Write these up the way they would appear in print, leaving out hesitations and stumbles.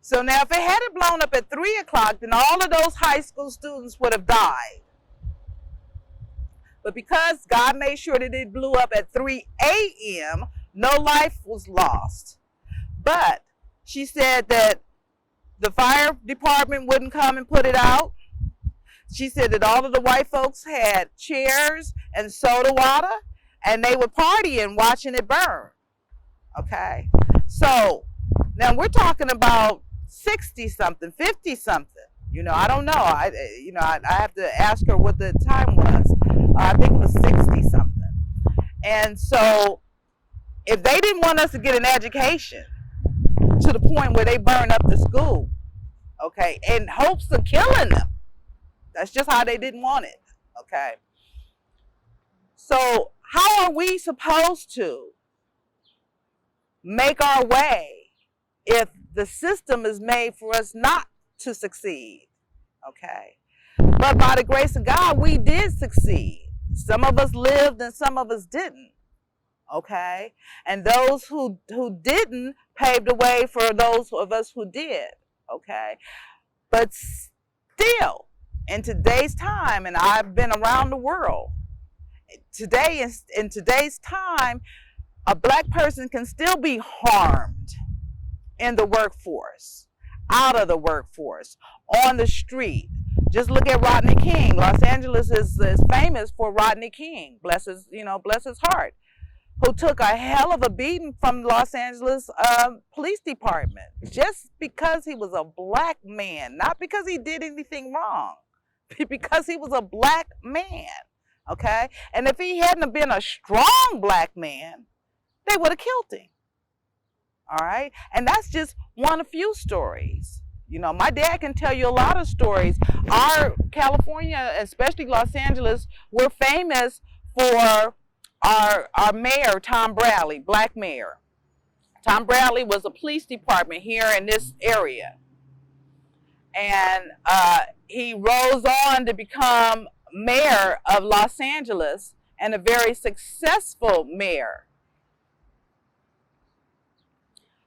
So now if it hadn't blown up at 3 o'clock, then all of those high school students would have died. But because God made sure that it blew up at 3 a.m., no life was lost. But she said that the fire department wouldn't come and put it out. She said that all of the white folks had chairs and soda water, and they were partying, watching it burn. Okay? So, now we're talking about 60-something, 50-something. You know, I don't know. I have to ask her what the time was. I think it was 60-something. And so, if they didn't want us to get an education to the point where they burn up the school, okay, in hopes of killing them, that's just how they didn't want it, okay? So, how are we supposed to make our way if the system is made for us not to succeed, okay? But by the grace of God, we did succeed. Some of us lived and some of us didn't, okay? And those who didn't paved the way for those of us who did, okay? But still, in today's time, and I've been around the world, today, in today's time, a black person can still be harmed in the workforce, out of the workforce, on the street. Just look at Rodney King. Los Angeles is famous for Rodney King, bless his heart, who took a hell of a beating from Los Angeles police department just because he was a black man, not because he did anything wrong, because he was a black man, okay? And if he hadn't been a strong black man, they would have killed him, all right? And that's just one of few stories. You know, my dad can tell you a lot of stories. Our California, especially Los Angeles, we're famous for our mayor, Tom Bradley, black mayor. Tom Bradley was a police department here in this area. And he rose on to become mayor of Los Angeles, and a very successful mayor.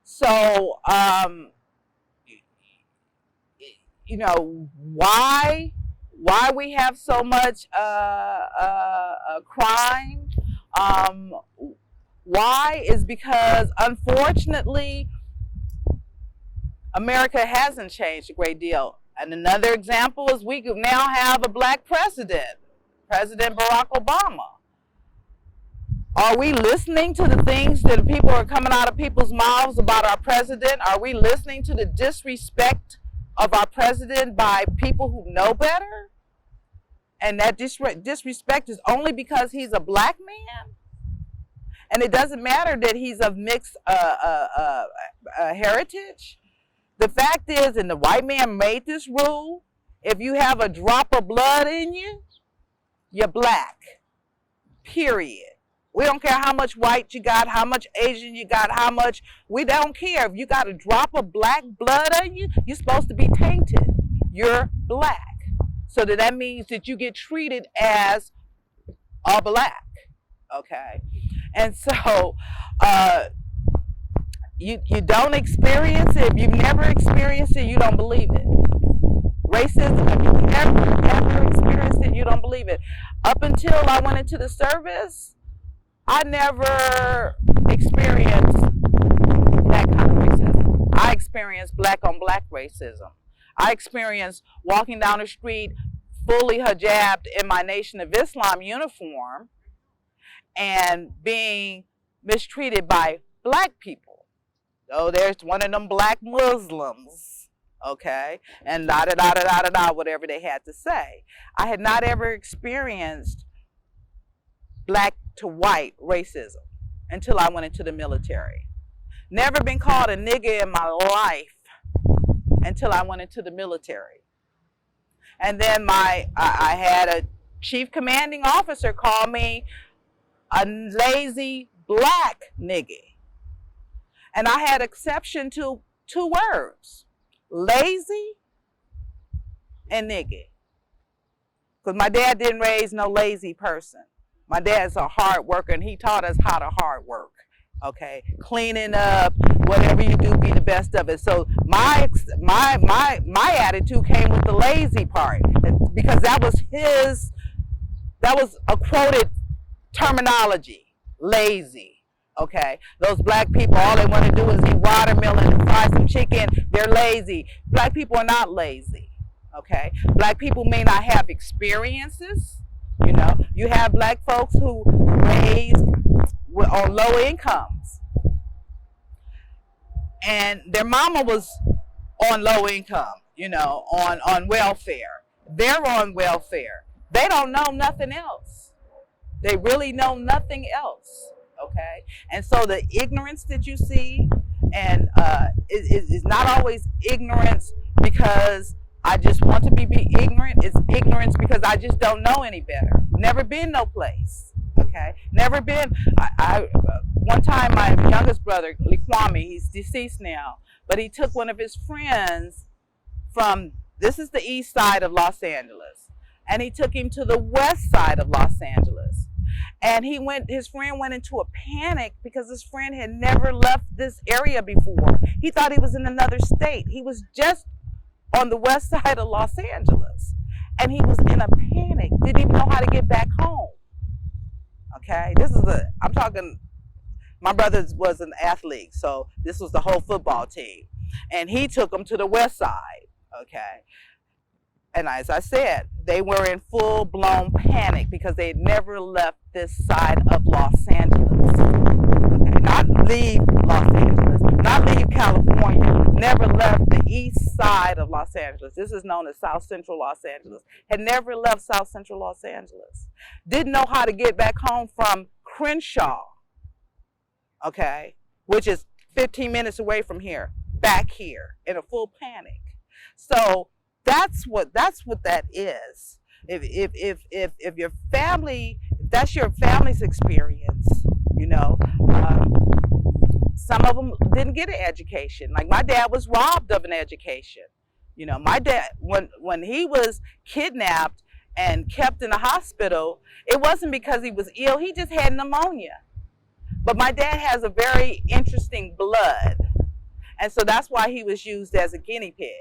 So, you know, why we have so much crime? Why is because, unfortunately, America hasn't changed a great deal. And another example is we now have a black president, President Barack Obama. Are we listening to the things that people are coming out of people's mouths about our president? Are we listening to the disrespect of our president by people who know better? And that disrespect is only because he's a black man? And it doesn't matter that he's of mixed heritage. The fact is, and the white man made this rule, if you have a drop of blood in you, you're black, period. We don't care how much white you got, how much Asian you got, we don't care. If you got a drop of black blood in you, you're supposed to be tainted. You're black. So that means that you get treated as a black, okay? And so, you don't experience it. If you've never experienced it, you don't believe it. Racism, if you've ever experienced it, you don't believe it. Up until I went into the service, I never experienced that kind of racism. I experienced black on black racism. I experienced walking down the street fully hijabbed in my Nation of Islam uniform and being mistreated by black people. Oh, there's one of them black Muslims, okay, and da-da-da-da-da-da-da, whatever they had to say. I had not ever experienced black to white racism until I went into the military. Never been called a nigger in my life until I went into the military. And then I had a chief commanding officer call me a lazy black nigger. And I had exception to 2 words, lazy and nigger. Because my dad didn't raise no lazy person. My dad's a hard worker, and he taught us how to hard work, okay? Cleaning up, whatever you do, be the best of it. So My attitude came with the lazy part, because that was a quoted terminology, lazy. Okay, those black people, all they want to do is eat watermelon and fry some chicken. They're lazy. Black people are not lazy. Okay, black people may not have experiences. You know, you have black folks who raised on low incomes, and their mama was on low income. You know, on welfare. They're on welfare. They don't know nothing else. They really know nothing else. Okay, and so the ignorance that you see, and is not always ignorance because I just want to be ignorant. It's ignorance because I just don't know any better. Never been no place. Okay, never been. One time my youngest brother, Likwame, he's deceased now, but he took one of his friends from, this is the east side of Los Angeles, and he took him to the west side of Los Angeles. And his friend went into a panic because his friend had never left this area before. He thought he was in another state. He was just on the west side of Los Angeles. And he was in a panic, didn't even know how to get back home. Okay, I'm talking, my brother was an athlete, so this was the whole football team. And he took him to the west side, okay? And as I said, they were in full-blown panic because they had never left this side of Los Angeles. Okay? Not leave Los Angeles, not leave California, never left the east side of Los Angeles. This is known as South Central Los Angeles. Had never left South Central Los Angeles. Didn't know how to get back home from Crenshaw, okay, which is 15 minutes away from here, back here in a full panic. So that's what that is. If your family, if that's your family's experience, you know, some of them didn't get an education. Like my dad was robbed of an education. You know, my dad, when he was kidnapped and kept in the hospital, it wasn't because he was ill. He just had pneumonia. But my dad has a very interesting blood, and so that's why he was used as a guinea pig.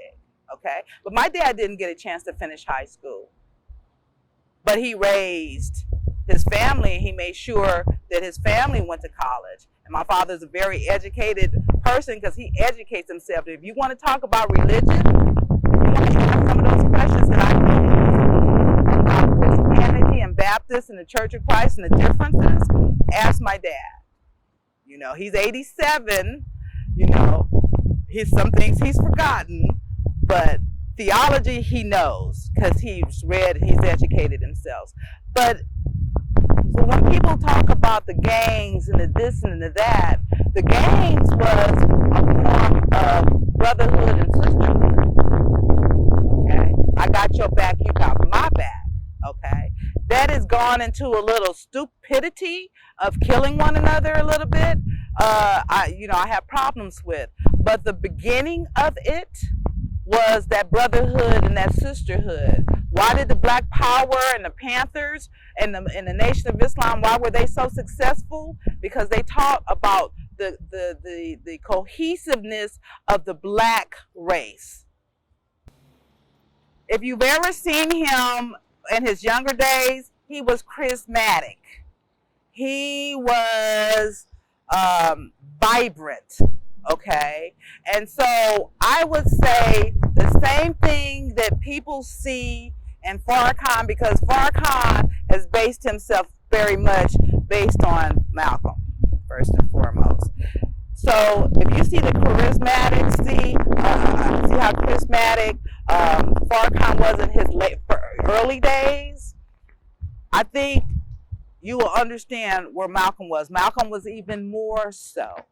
Okay, but my dad didn't get a chance to finish high school, but he raised his family. He made sure that his family went to college. And my father's a very educated person because he educates himself. If you want to talk about religion, you want to ask some of those questions that I did about Christianity and Baptist and the Church of Christ and the differences, ask my dad. You know, he's 87. You know, some things he's forgotten. But theology, he knows because he's read and he's educated himself. But so when people talk about the gangs and the this and the that, the gangs was a form of brotherhood and sisterhood. Okay, I got your back, you got my back. Okay, that has gone into a little stupidity of killing one another a little bit. I have problems with, but the beginning of it was that brotherhood and that sisterhood. Why did the Black Power and the Panthers and the Nation of Islam, why were they so successful? Because they taught about the cohesiveness of the black race. If you've ever seen him in his younger days, he was charismatic. He was vibrant. Okay, and so I would say the same thing that people see in Farrakhan, because Farrakhan has based himself very much based on Malcolm, first and foremost. So if you see the charismatic, see how charismatic Farrakhan was in his early days, I think you will understand where Malcolm was. Malcolm was even more so.